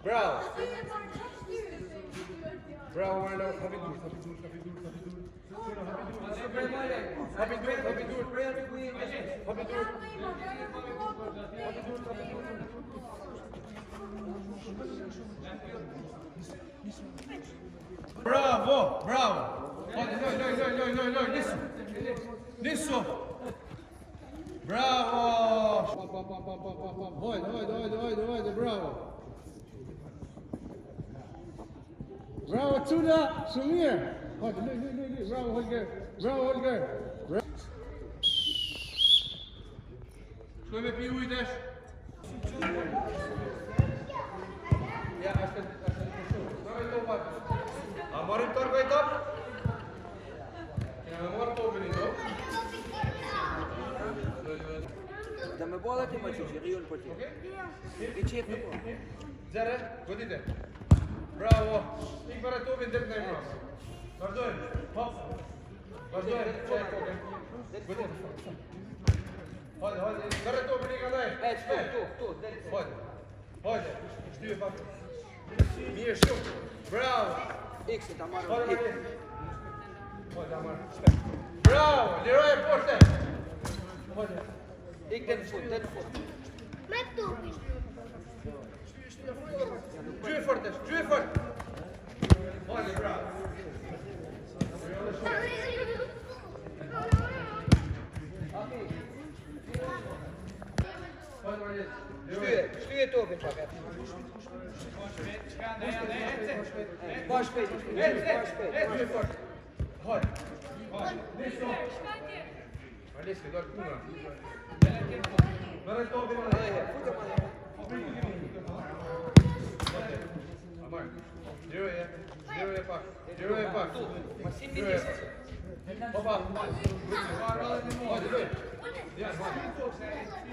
Bravo. Bravo, Marlo. Happy dur. Bravo. Nisso. Bravo. Hojde, bravo. Bravo, Tuna. Shumir. Hojde, bravo, Holger. Shkoj me pi ujë tash. Ja, është shumë. A marrim torkë i top? Ja, me marr topin i top. Da me bola ti më që rion për ti. I qef në po. Zere, godite. Bravo. Ik para topin deri në mbrapa. Vazhdojmë. Hop. Vazhdojmë. Çaj topin. Godite. Hajde. Zere topin i kalaj. Tu. Hajde. Shtyje pak. Mirë shumë. Bravo. X ta marrë. Hajde, marr. Bravo. Liroj e poshtë. Hajde. Ik den fut. Me tupi. Gjyë fort. Hajde, bravo. Shtyje topin pak. Bash shpejt. Gjyë fort. Hajde. Alessi, dal puna. Merë topin Amar. Liroje pak. Masim midis. Opa. Hajde, loj.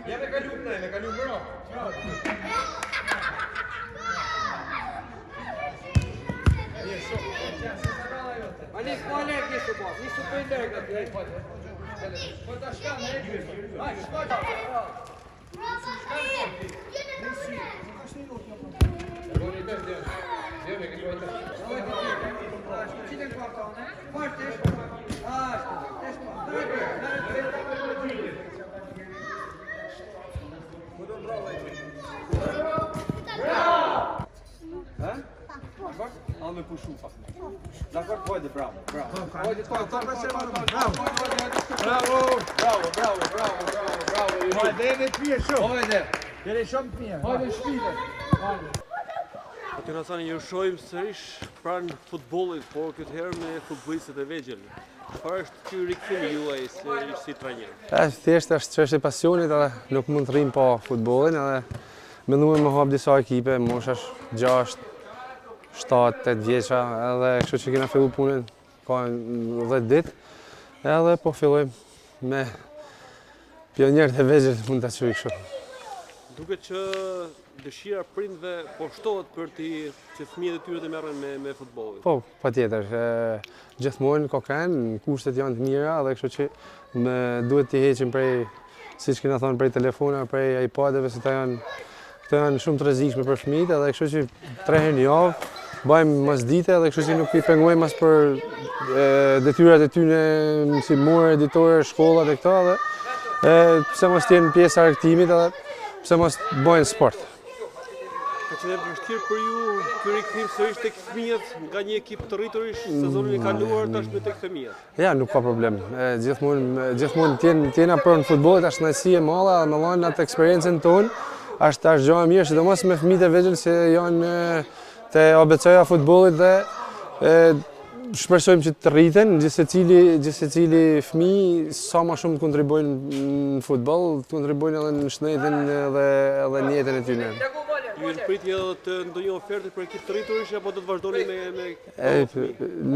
Ja me kalu bravo. Mirë shumë. Alik, po Alek nisu po. Nisu për ndërgat. Po ta shkan me gjyë. Hajde, shkoj. Boni tash dhe. Dhe me këtu ata. Çitin kvartone. Kvartesh. Al me pushu pak. Dakor, hajde, bravo. Hajde, bravo. Hajde, edhe të mirë shumë. Hajde. Jeni shumë të mirë. Hajde shpite. Të na thani ju shohim sërish pranë futbollit, por këtë herë me futbollistët e vegjël. Çfarë është ky rikthim juaj si trajner? Thjesht është çështje pasionit, edhe nuk mund të rrim pa futbollin, edhe menduam me hap disa ekipe, moshash 6, 7, 8 vjeça, edhe kështu që kena fillu punën ka 10 ditë, edhe po fillojmë me pionierët e vegjël, mund ta quaj kështu. Duket që dëshira prindve po shtohet për që fëmijët e tyre të merren me futbollin. Po, patjetër. Gjithmonë ka kanë, kushtet janë të mira, dhe kështu që duhet t'i heqim prej, siç kena thënë, prej telefonave, prej iPadeve, se këto janë shumë të rrezikshme për fëmijët, edhe kështu që 3 herë në javë bëjmë masdite, edhe kështu që nuk i pengojmë as për detyrat e tyre si more, editore, shkollat e këto, edhe pse mos t'jenë pjesë e arktimit, edhe pse mos bëjnë sport. Ka qenë vështirë për ju ky rikthim sërish tek fëmijët nga një ekip të rriturish sezonin e kaluar tashmë tek fëmijët? Ja, nuk ka problem. Gjithmonë t'jena pranë futbollit, është kënaqësi e madhe, dhe me lënë atë eksperiencën tonë, është gjë e mirë, sidomos me fëmijët e vegjël që janë te ABC-ja futbollit, dhe shpresojmë që të rriten, gjithse cili fëmijë sa më shumë të kontribuojnë në futboll, të kontribuojnë edhe në shëndetin edhe në jetën e tyre. Ju jeni pritje edhe të ndonjë ofertë për ekip të rriturish apo do të vazhdoni me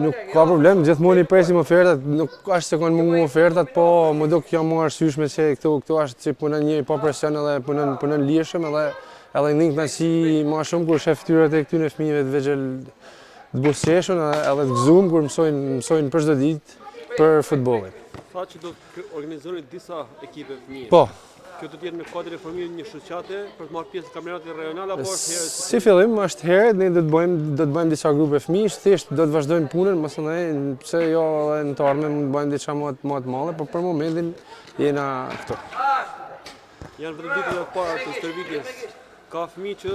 Nuk ka problem, gjithmonë i presim ofertat, nuk është se kanë mungu ofertat, po më duk jam më arsyeshme se këtu është që punon njëri pa presion edhe punon lirshëm, edhe ndin kënaqësi më shumë kur shef fytyrat e këtyre fëmijëve të vegjël të buzëqeshun edhe të gëzuar kur mësojnë për çdo ditë për futbollin. Tha që do të organizoni disa ekipe fëmijë. Po, kjo do të jetë në kuadrin e formimin një shoqate për të marrë pjesë në kampionatin rajonal apo është herë? Si fillim është herët, ne do të bëjmë disa grupe fëmijësh, thjesht do të vazhdojmë punën, mësonaj pse jo edhe në të ardhmen mund të bëjmë diçka më të madhe, por për momentin jena këtu. Janë vetëm ditët e para të stërvitjes. Ka fëmijë që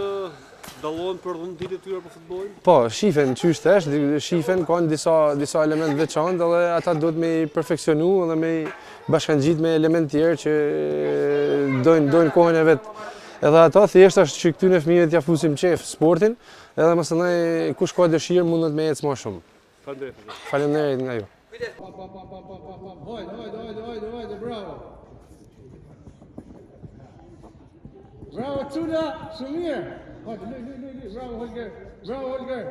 dallohen për 10 ditë të tyre për futbollin? Po, shifen qysh tesh, shifen kanë disa elementë veçantë dhe ata duhet me i perfekcionu dhe me i bashkangjit me elementë tjerë që dojnë kohën e vet. Edhe ata thjesht është që këtyre fëmijëve t'ia fusim qef sportin, edhe mësonaj kush ka dëshirë mundet me ecë më shumë. Faleminderit. Faleminderit nga ju. Hajde, bravo. Bravo, Tula, shumë mirë. Hajde, bravo, Holger.